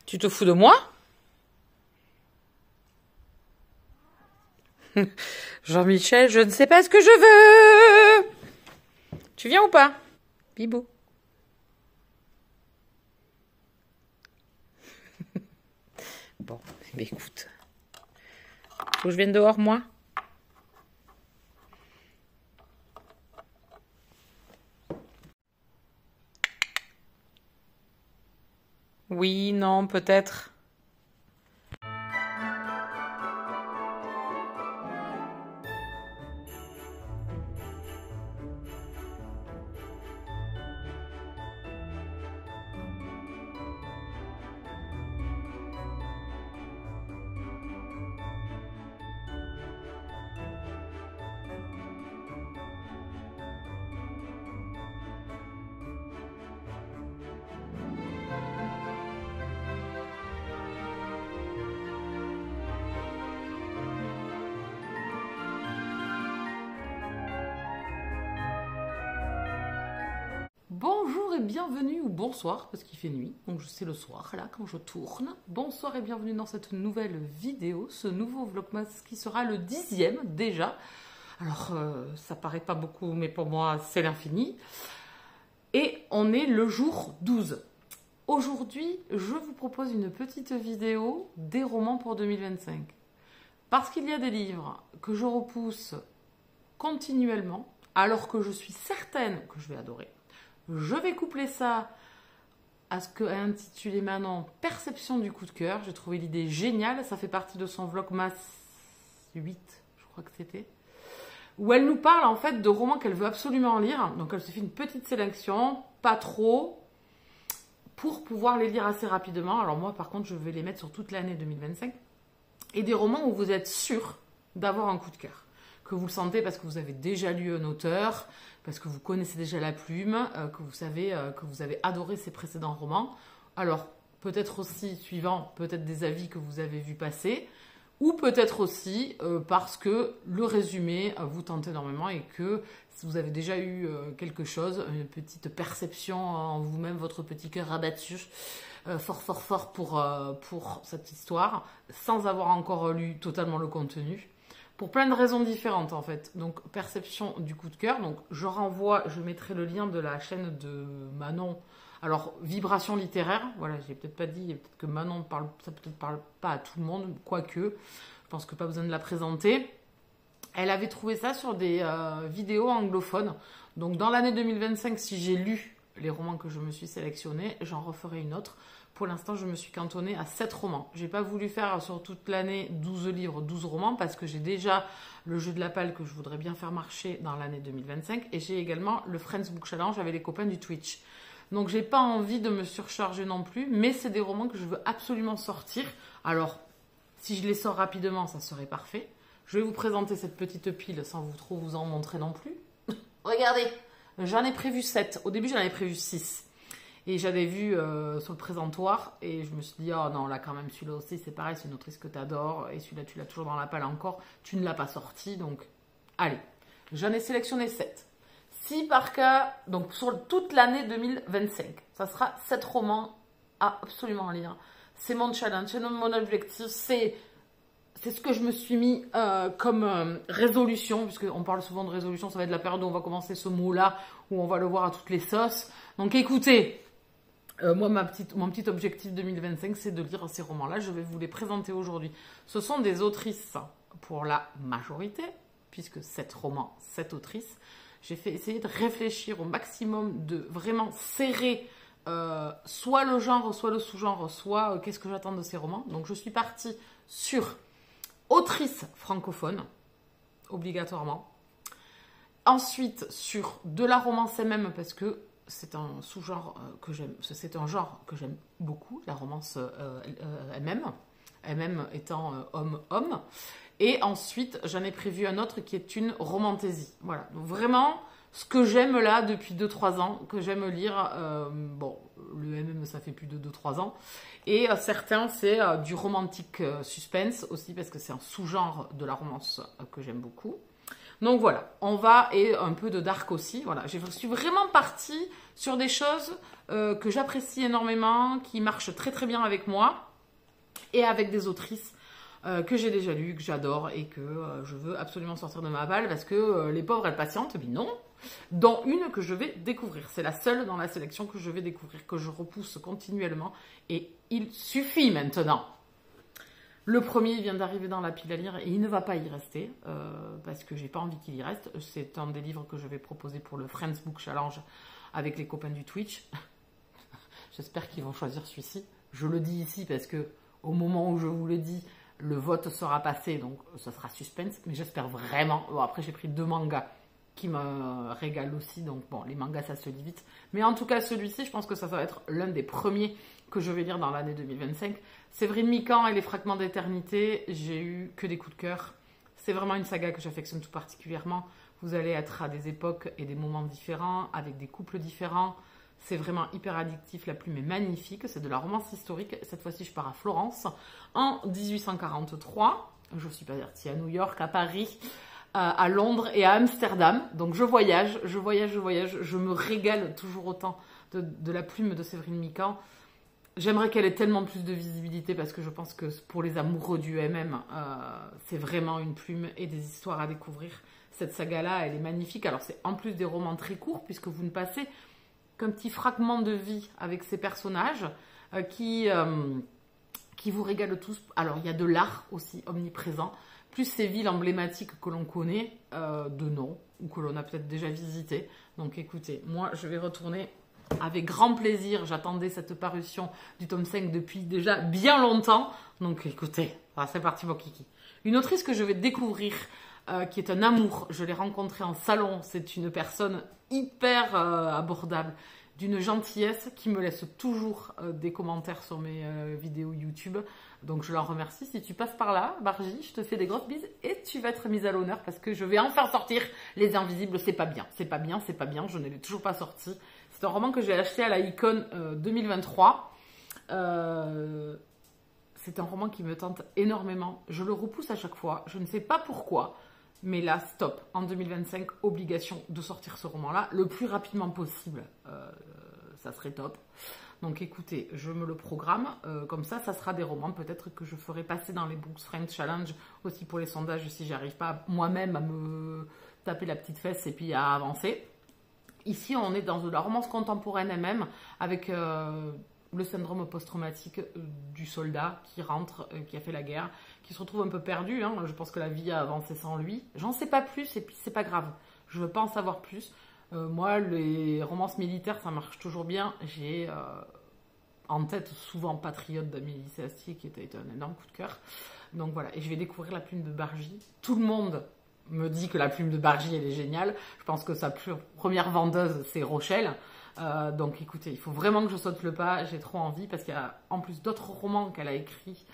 Tu te fous de moi? Jean-Michel, je ne sais pas ce que je veux. Tu viens ou pas? Bibou. Bon, mais écoute. Faut que je vienne dehors, moi? Oui, non, peut-être. Bonjour et bienvenue, ou bonsoir, parce qu'il fait nuit, donc c'est le soir, là, quand je tourne. Bonsoir et bienvenue dans cette nouvelle vidéo, ce nouveau vlogmas qui sera le 10e déjà. Alors, ça paraît pas beaucoup, mais pour moi, c'est l'infini. Et on est le jour 12. Aujourd'hui, je vous propose une petite vidéo des romans pour 2025. Parce qu'il y a des livres que je repousse continuellement, alors que je suis certaine que je vais adorer. Je vais coupler ça à ce qu'a intitulé Manon Perception du coup de cœur. J'ai trouvé l'idée géniale. Ça fait partie de son vlogmas 8, je crois que c'était. Où elle nous parle en fait de romans qu'elle veut absolument lire. Donc elle se fait une petite sélection, pas trop, pour pouvoir les lire assez rapidement. Alors moi par contre je vais les mettre sur toute l'année 2025. Et des romans où vous êtes sûr d'avoir un coup de cœur. Que vous le sentez parce que vous avez déjà lu un auteur, parce que vous connaissez déjà la plume, que vous savez que vous avez adoré ses précédents romans. Alors, peut-être aussi, suivant peut-être des avis que vous avez vus passer, ou peut-être aussi parce que le résumé vous tente énormément et que vous avez déjà eu quelque chose, une petite perception en vous-même, votre petit cœur rabattu, fort pour cette histoire, sans avoir encore lu totalement le contenu. Pour plein de raisons différentes en fait. Donc perception du coup de cœur. Donc je renvoie, je mettrai le lien de la chaîne de Manon. Alors vibration littéraire. Voilà, j'ai peut-être pas dit. Peut-être que Manon parle, ça peut-être parle pas à tout le monde, quoique. Je pense que pas besoin de la présenter. Elle avait trouvé ça sur des vidéos anglophones. Donc dans l'année 2025, si j'ai lu les romans que je me suis sélectionnés, j'en referai une autre. Pour l'instant, je me suis cantonnée à 7 romans. J'ai pas voulu faire sur toute l'année 12 livres, 12 romans, parce que j'ai déjà le jeu de la palle que je voudrais bien faire marcher dans l'année 2025. Et j'ai également le Friends Book Challenge avec les copains du Twitch. Donc j'ai pas envie de me surcharger non plus, mais c'est des romans que je veux absolument sortir. Alors, si je les sors rapidement, ça serait parfait. Je vais vous présenter cette petite pile sans trop vous en montrer non plus. Regardez, j'en ai prévu 7. Au début, j'en avais prévu 6. Et j'avais vu sur le présentoir et je me suis dit, oh non, là quand même, celui-là aussi, c'est pareil, c'est une autrice que tu adores et celui-là, tu l'as toujours dans la palle encore, tu ne l'as pas sorti, donc allez. J'en ai sélectionné 7. Si par cas, donc sur toute l'année 2025, ça sera 7 romans à absolument lire. C'est mon challenge, c'est mon objectif, c'est ce que je me suis mis comme résolution, puisqu'on parle souvent de résolution, ça va être la période où on va commencer ce mot-là, où on va le voir à toutes les sauces. Donc écoutez, moi, mon petit objectif 2025, c'est de lire ces romans-là. Je vais vous les présenter aujourd'hui. Ce sont des autrices pour la majorité, puisque 7 romans, 7 autrices. J'ai essayé de réfléchir au maximum, de vraiment serrer soit le genre, soit le sous-genre, soit qu'est-ce que j'attends de ces romans. Donc je suis partie sur autrice francophone, obligatoirement. Ensuite, sur de la romance elle-même, parce que c'est un sous-genre que j'aime, c'est un genre que j'aime beaucoup, la romance elle-même étant homme-homme. Et ensuite, j'en ai prévu un autre qui est une romantaisie. Voilà, donc vraiment, ce que j'aime là depuis 2-3 ans, que j'aime lire, bon, le MM ça fait plus de 2-3 ans, et certains c'est du romantique suspense aussi, parce que c'est un sous-genre de la romance que j'aime beaucoup. Donc voilà, on va, et un peu de dark aussi, voilà. Je suis vraiment partie sur des choses que j'apprécie énormément, qui marche très très bien avec moi et avec des autrices que j'ai déjà lues, que j'adore et que je veux absolument sortir de ma balle parce que les pauvres elles patientent, mais non, dont une que je vais découvrir. C'est la seule dans la sélection que je vais découvrir, que je repousse continuellement et il suffit maintenant. Le premier vient d'arriver dans la pile à lire et il ne va pas y rester parce que j'ai pas envie qu'il y reste. C'est un des livres que je vais proposer pour le Friends Book Challenge avec les copains du Twitch. J'espère qu'ils vont choisir celui-ci. Je le dis ici parce que au moment où je vous le dis, le vote sera passé, donc ça sera suspense. Mais j'espère vraiment. Bon, après, j'ai pris 2 mangas qui me régalent aussi. Donc bon, les mangas, ça se lit vite. Mais en tout cas, celui-ci, je pense que ça va être l'un des premiers que je vais lire dans l'année 2025. Séverine Mikan et les Fragments d'éternité, j'ai eu que des coups de cœur. C'est vraiment une saga que j'affectionne tout particulièrement. Vous allez être à des époques et des moments différents, avec des couples différents. C'est vraiment hyper addictif, la plume est magnifique, c'est de la romance historique. Cette fois-ci, je pars à Florence en 1843. Je suis partie à New York, à Paris, à Londres et à Amsterdam. Donc je voyage, je me régale toujours autant de la plume de Séverine Mikan. J'aimerais qu'elle ait tellement plus de visibilité parce que je pense que pour les amoureux du MM, c'est vraiment une plume et des histoires à découvrir. Cette saga-là, elle est magnifique. Alors c'est en plus des romans très courts puisque vous ne passez qu'un petit fragment de vie avec ces personnages qui vous régalent tous. Alors il y a de l'art aussi omniprésent, plus ces villes emblématiques que l'on connaît de nom ou que l'on a peut-être déjà visitées. Donc écoutez, moi je vais retourner avec grand plaisir. J'attendais cette parution du tome 5 depuis déjà bien longtemps. Donc écoutez, c'est parti mon kiki. Une autrice que je vais découvrir, qui est un amour. Je l'ai rencontrée en salon. C'est une personne hyper abordable, d'une gentillesse qui me laisse toujours des commentaires sur mes vidéos YouTube. Donc je l'en remercie. Si tu passes par là, Bargy, je te fais des grosses bises et tu vas être mise à l'honneur parce que je vais enfin sortir Les Invisibles. C'est pas bien, c'est pas bien, c'est pas bien. Je ne l'ai toujours pas sorti. C'est un roman que j'ai acheté à la Icône 2023. C'est un roman qui me tente énormément. Je le repousse à chaque fois. Je ne sais pas pourquoi. Mais là, stop. En 2025, obligation de sortir ce roman-là le plus rapidement possible. Ça serait top. Donc écoutez, je me le programme. Comme ça sera des romans peut-être que je ferai passer dans les Books Friends Challenge aussi pour les sondages si j'arrive pas moi-même à me taper la petite fesse et puis à avancer. Ici, on est dans de la romance contemporaine elle-même avec le syndrome post-traumatique du soldat qui rentre, qui a fait la guerre, qui se retrouve un peu perdu. Hein. Je pense que la vie a avancé sans lui. J'en sais pas plus et puis c'est pas grave. Je veux pas en savoir plus. Moi, les romances militaires, ça marche toujours bien. J'ai en tête souvent Patriote d'Amélie Sastier qui a été un énorme coup de cœur. Donc voilà, et je vais découvrir la plume de Bargy. Tout le monde me dit que la plume de Bargy, elle est géniale. Je pense que sa première vendeuse, c'est Rochelle. Donc écoutez, il faut vraiment que je saute le pas, j'ai trop envie parce qu'il y a en plus d'autres romans qu'elle a écrits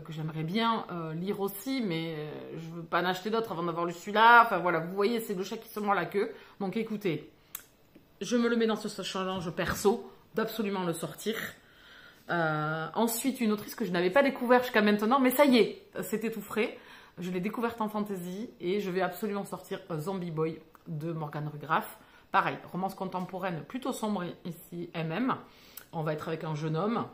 que j'aimerais bien lire aussi, mais je veux pas en acheter d'autres avant d'avoir lu celui-là. Enfin voilà, vous voyez, c'est le chat qui se mord la queue. Donc écoutez, je me le mets dans ce challenge perso d'absolument le sortir. Ensuite, une autrice que je n'avais pas découvert jusqu'à maintenant, mais ça y est, c'était tout frais. Je l'ai découverte en fantasy et je vais absolument sortir Zombie Boy de Morgane Rugraff. Pareil, romance contemporaine plutôt sombre ici, MM. On va être avec un jeune homme.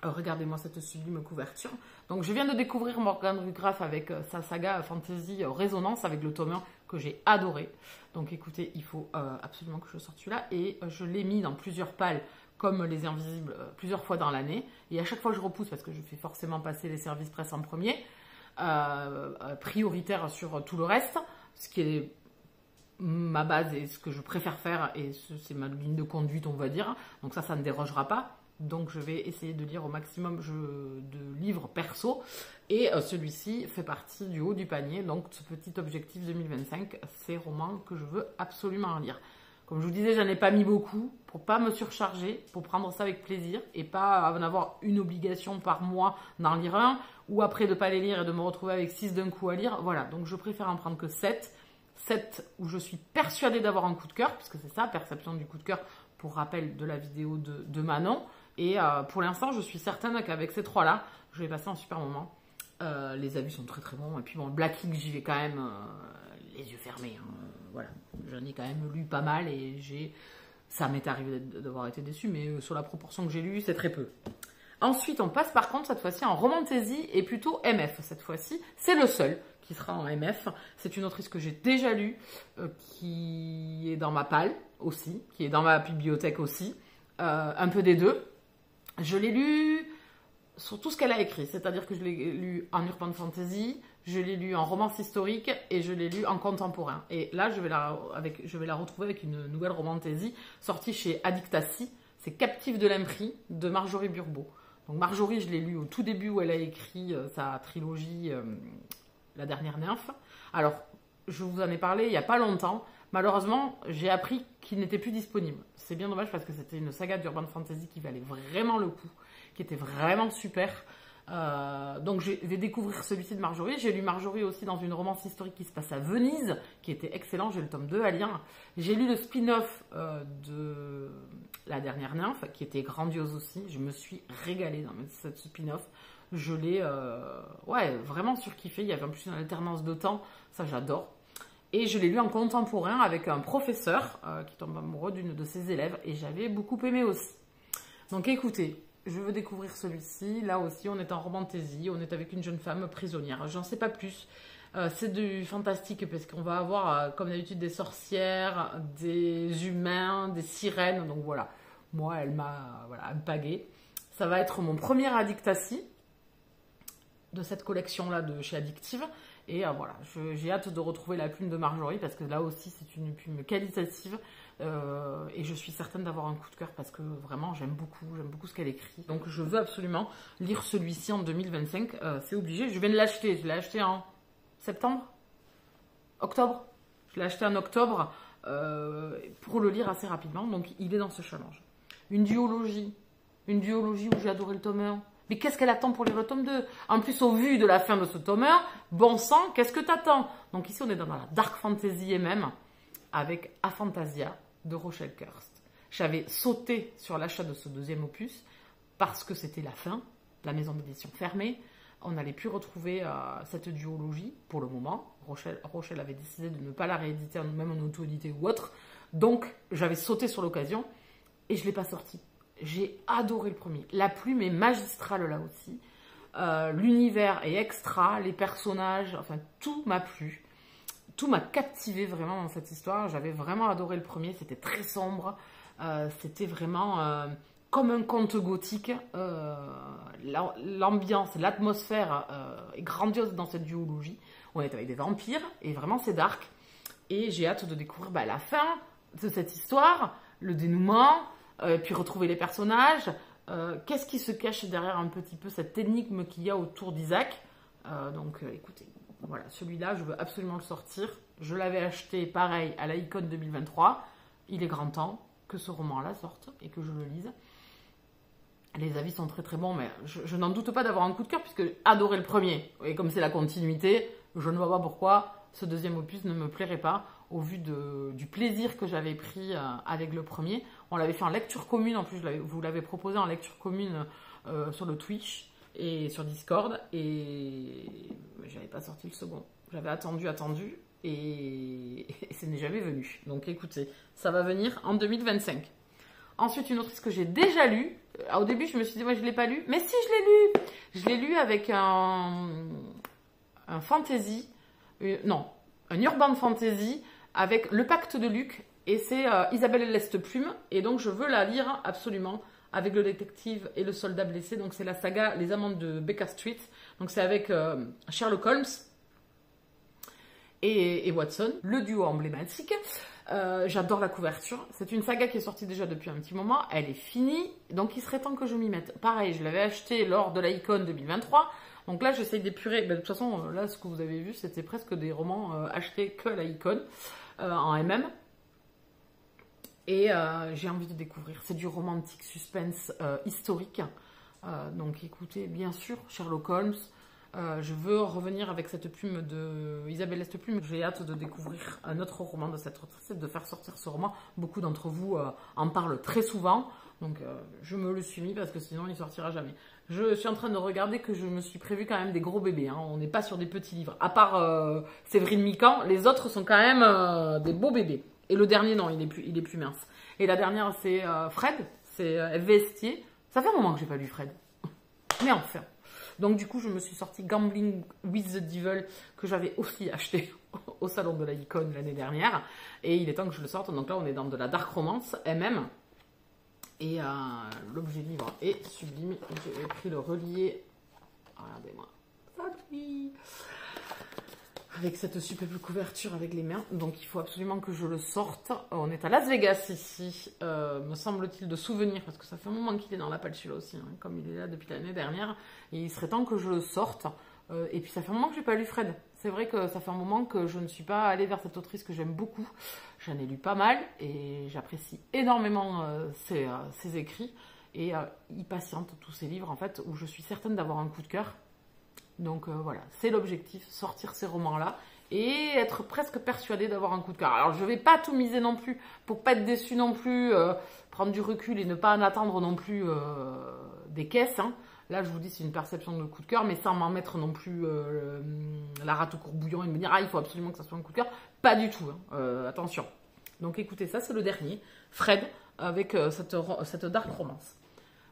Regardez-moi cette sublime couverture. Donc je viens de découvrir Morgane Rugraff avec sa saga fantasy Résonance avec le tome 1 que j'ai adoré. Donc écoutez, il faut absolument que je sorte celui-là. Et je l'ai mis dans plusieurs palles comme Les Invisibles plusieurs fois dans l'année. Et à chaque fois je repousse parce que je fais forcément passer les services presse en premier. Prioritaire sur tout le reste. Ce qui est ma base et ce que je préfère faire. Et c'est ma ligne de conduite, on va dire. Donc ça ne dérogera pas. Donc je vais essayer de lire au maximum de livres perso. Et celui-ci fait partie du haut du panier. Donc ce petit objectif 2025, c'est romans que je veux absolument lire. Comme je vous disais, j'en ai pas mis beaucoup pour pas me surcharger, pour prendre ça avec plaisir et pas en avoir une obligation par mois d'en lire un ou après de pas les lire et de me retrouver avec 6 d'un coup à lire. Voilà, donc je préfère en prendre que 7. 7 où je suis persuadée d'avoir un coup de cœur, puisque c'est ça, perception du coup de cœur, pour rappel de la vidéo de Manon. Et pour l'instant, je suis certaine qu'avec ces 3-là, je vais passer un super moment. Les avis sont très très bons. Et puis bon, le Black Ink, j'y vais quand même les yeux fermés. Hein. Voilà, j'en ai quand même lu pas mal et j'ai Ça m'est arrivé d'avoir été déçue, mais sur la proportion que j'ai lue, c'est très peu. Ensuite, on passe par contre cette fois-ci en romantasy et plutôt MF cette fois-ci. C'est le seul qui sera en MF. C'est une autrice que j'ai déjà lue, qui est dans ma palle aussi, qui est dans ma bibliothèque aussi. Un peu des deux. Je l'ai lu sur tout ce qu'elle a écrit, c'est-à-dire que je l'ai lu en urban fantasy, je l'ai lu en romance historique et je l'ai lu en contemporain. Et là, je vais la retrouver avec une nouvelle romantasy sortie chez Addictasy. C'est Captive de l'Empris de Marjorie Burbeau. Donc Marjorie, je l'ai lu au tout début où elle a écrit sa trilogie La Dernière Nymphe. Alors, je vous en ai parlé il n'y a pas longtemps. Malheureusement, j'ai appris qu'il n'était plus disponible. C'est bien dommage parce que c'était une saga d'urban fantasy qui valait vraiment le coup, qui était vraiment super. Donc je vais découvrir celui-ci de Marjorie. J'ai lu Marjorie aussi dans une romance historique qui se passe à Venise, qui était excellent. J'ai le tome 2 à lire. J'ai lu le spin-off de La Dernière Nymphe, qui était grandiose aussi. Je me suis régalée dans cette spin-off. Je l'ai vraiment surkiffé. Il y avait en plus une alternance de temps. Ça, j'adore. Et je l'ai lu en contemporain avec un professeur qui tombe amoureux d'une de ses élèves. Et j'avais beaucoup aimé aussi. Donc écoutez, je veux découvrir celui-ci. Là aussi, on est en romantasy. On est avec une jeune femme prisonnière. J'en sais pas plus. C'est du fantastique parce qu'on va avoir, comme d'habitude, des sorcières, des humains, des sirènes. Donc voilà. Moi, elle m'a pagué. Ça va être mon premier Addictasy de cette collection-là de chez Addictive. Et voilà, j'ai hâte de retrouver la plume de Marjorie parce que là aussi, c'est une plume qualitative. Et je suis certaine d'avoir un coup de cœur parce que vraiment, j'aime beaucoup ce qu'elle écrit. Donc, je veux absolument lire celui-ci en 2025. C'est obligé. Je viens de l'acheter. Je l'ai acheté en septembre, octobre. Je l'ai acheté en octobre pour le lire assez rapidement. Donc, il est dans ce challenge. Une duologie où j'ai adoré le tome 1. Mais qu'est-ce qu'elle attend pour lire le tome 2? En plus, au vu de la fin de ce tome 1, bon sang, qu'est-ce que t'attends? Donc ici, on est dans la dark fantasy et même avec Aphantasia de Rochelle Kirst. J'avais sauté sur l'achat de ce deuxième opus parce que c'était la fin, la maison d'édition fermée. On n'allait plus retrouver cette duologie pour le moment. Rochelle avait décidé de ne pas la rééditer, même en auto-édité ou autre. Donc, j'avais sauté sur l'occasion et je ne l'ai pas sorti. J'ai adoré le premier. La plume est magistrale là aussi. L'univers est extra, les personnages, enfin tout m'a plu. Tout m'a captivé vraiment dans cette histoire. J'avais vraiment adoré le premier. C'était très sombre. C'était vraiment comme un conte gothique. L'ambiance, l'atmosphère est grandiose dans cette duologie. On est avec des vampires et vraiment c'est dark. Et j'ai hâte de découvrir la fin de cette histoire, le dénouement. Puis retrouver les personnages, qu'est-ce qui se cache derrière un petit peu cette énigme qu'il y a autour d'Isaac. Donc écoutez, voilà, celui-là, je veux absolument le sortir. Je l'avais acheté, pareil, à la Icon 2023. Il est grand temps que ce roman-là sorte et que je le lise. Les avis sont très très bons, mais je n'en doute pas d'avoir un coup de cœur, puisque adorer le premier, et comme c'est la continuité, je ne vois pas pourquoi ce deuxième opus ne me plairait pas, au vu du plaisir que j'avais pris avec le premier. On l'avait fait en lecture commune, en plus vous l'avez proposé en lecture commune sur le Twitch et sur Discord, et j'avais pas sorti le second. J'avais attendu, et ce n'est jamais venu. Donc écoutez, ça va venir en 2025. Ensuite, une autrice que j'ai déjà lue. Au début, je me suis dit, moi, je ne l'ai pas lu. Mais si, je l'ai lu. Je l'ai lu avec un fantasy. Un urban fantasy avec Le Pacte de Luc. Et c'est Isabelle Lesteplume. Et donc, je veux la lire absolument avec le détective et le soldat blessé. Donc, c'est la saga Les Amants de Baker Street. Donc, c'est avec Sherlock Holmes et Watson, le duo emblématique. J'adore la couverture. C'est une saga qui est sortie déjà depuis un petit moment. Elle est finie, donc il serait temps que je m'y mette. Pareil, je l'avais acheté lors de la Icon 2023. Donc là, j'essaye d'épurer. De toute façon, là, ce que vous avez vu, c'était presque des romans achetés que à la Icon en MM. Et j'ai envie de découvrir. C'est du romantique suspense historique. Donc écoutez, bien sûr, Sherlock Holmes. Je veux revenir avec cette plume de Isabelle Lesteplume. J'ai hâte de découvrir un autre roman de cette autrice et de faire sortir ce roman. Beaucoup d'entre vous en parlent très souvent. Donc je me le suis mis parce que sinon il ne sortira jamais. Je suis en train de regarder que je me suis prévu quand même des gros bébés. Hein. On n'est pas sur des petits livres. À part Séverine Mican, les autres sont quand même des beaux bébés. Et le dernier, non, il est plus mince. Et la dernière, c'est Fred, c'est Vestier. Ça fait un moment que j'ai pas lu Fred. Mais enfin. Donc du coup, je me suis sorti Gambling with the Devil, que j'avais aussi acheté au salon de la Icône l'année dernière. Et il est temps que je le sorte. Donc là, on est dans de la dark romance, MM. Et l'objet livre est sublime. J'ai pris le relié. Regardez-moi. Avec cette superbe couverture avec les mains. Donc il faut absolument que je le sorte. On est à Las Vegas ici, me semble-t-il, de souvenir, parce que ça fait un moment qu'il est dans la palle celui-là aussi, hein, comme il est là depuis l'année dernière. Et il serait temps que je le sorte. Et puis ça fait un moment que je n'ai pas lu Fred. C'est vrai que ça fait un moment que je ne suis pas allée vers cette autrice que j'aime beaucoup. J'en ai lu pas mal et j'apprécie énormément ses écrits. Et il patiente tous ses livres, en fait, où je suis certaine d'avoir un coup de cœur. Donc voilà, c'est l'objectif, sortir ces romans-là et être presque persuadée d'avoir un coup de cœur. Alors je ne vais pas tout miser non plus, pour pas être déçue non plus, prendre du recul et ne pas en attendre non plus des caisses. Hein. Là, je vous dis, c'est une perception de coup de cœur, mais sans m'en mettre non plus la rate au courbouillon et me dire « Ah, il faut absolument que ça soit un coup de cœur ». Pas du tout, hein. Attention. Donc écoutez, ça c'est le dernier, Fred, avec cette dark romance.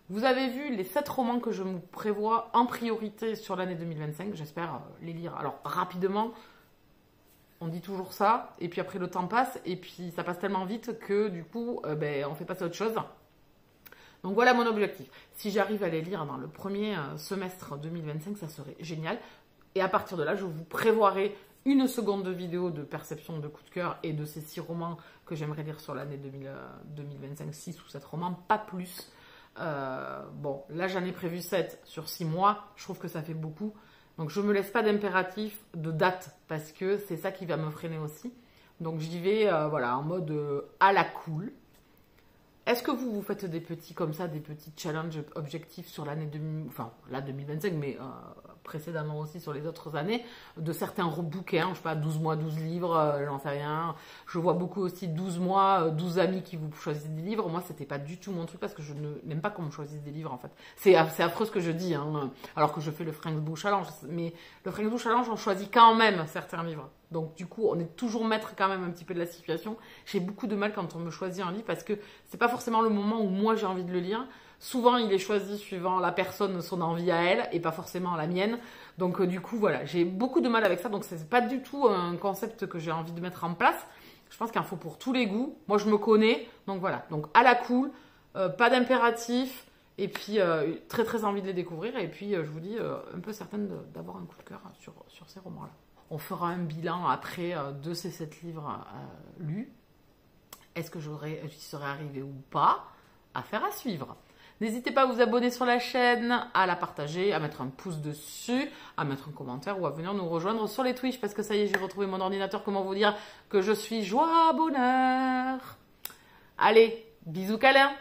Vous avez vu les 7 romans que je me prévois en priorité sur l'année 2025. J'espère les lire. Alors, rapidement, on dit toujours ça. Et puis après, le temps passe. Et puis, ça passe tellement vite que du coup, on fait passer à autre chose. Donc, voilà mon objectif. Si j'arrive à les lire dans le premier semestre 2025, ça serait génial. Et à partir de là, je vous prévoirai une seconde vidéo de perception de coup de cœur et de ces 6 romans que j'aimerais lire sur l'année 2025. 6 ou 7 romans, pas plus. Bon, là j'en ai prévu 7 sur 6 mois, je trouve que ça fait beaucoup. Donc je ne me laisse pas d'impératif de date parce que c'est ça qui va me freiner aussi. Donc j'y vais voilà, en mode à la cool. Est-ce que vous faites des petits comme ça, des petits challenges objectifs sur l'année 2025, mais précédemment aussi sur les autres années, de certains bouquins, je ne sais pas, 12 mois, 12 livres, j'en sais rien. Je vois beaucoup aussi 12 mois, 12 amis qui vous choisissent des livres. Moi, c'était pas du tout mon truc parce que je n'aime pas qu'on me choisisse des livres en fait. C'est affreux ce que je dis, hein, alors que je fais le Friendsbook Challenge. Mais le Friendsbook Challenge, on choisit quand même certains livres. Donc du coup, on est toujours maître quand même un petit peu de la situation. J'ai beaucoup de mal quand on me choisit un livre parce que c'est pas forcément le moment où moi j'ai envie de le lire. Souvent, il est choisi suivant la personne, son envie à elle et pas forcément la mienne. Donc du coup, voilà, j'ai beaucoup de mal avec ça. Donc c'est pas du tout un concept que j'ai envie de mettre en place. Je pense qu'il en faut pour tous les goûts. Moi, je me connais. Donc voilà, donc à la cool, pas d'impératif. Et puis, très très envie de les découvrir. Et puis, je vous dis, un peu certaine d'avoir un coup de cœur sur ces romans-là. On fera un bilan après de ces 7 livres lus. Est-ce que j'y serais arrivée ou pas? Affaire à suivre. N'hésitez pas à vous abonner sur la chaîne, à la partager, à mettre un pouce dessus, à mettre un commentaire ou à venir nous rejoindre sur les Twitch parce que ça y est, j'ai retrouvé mon ordinateur. Comment vous dire que je suis joie, bonheur. Allez, bisous câlins.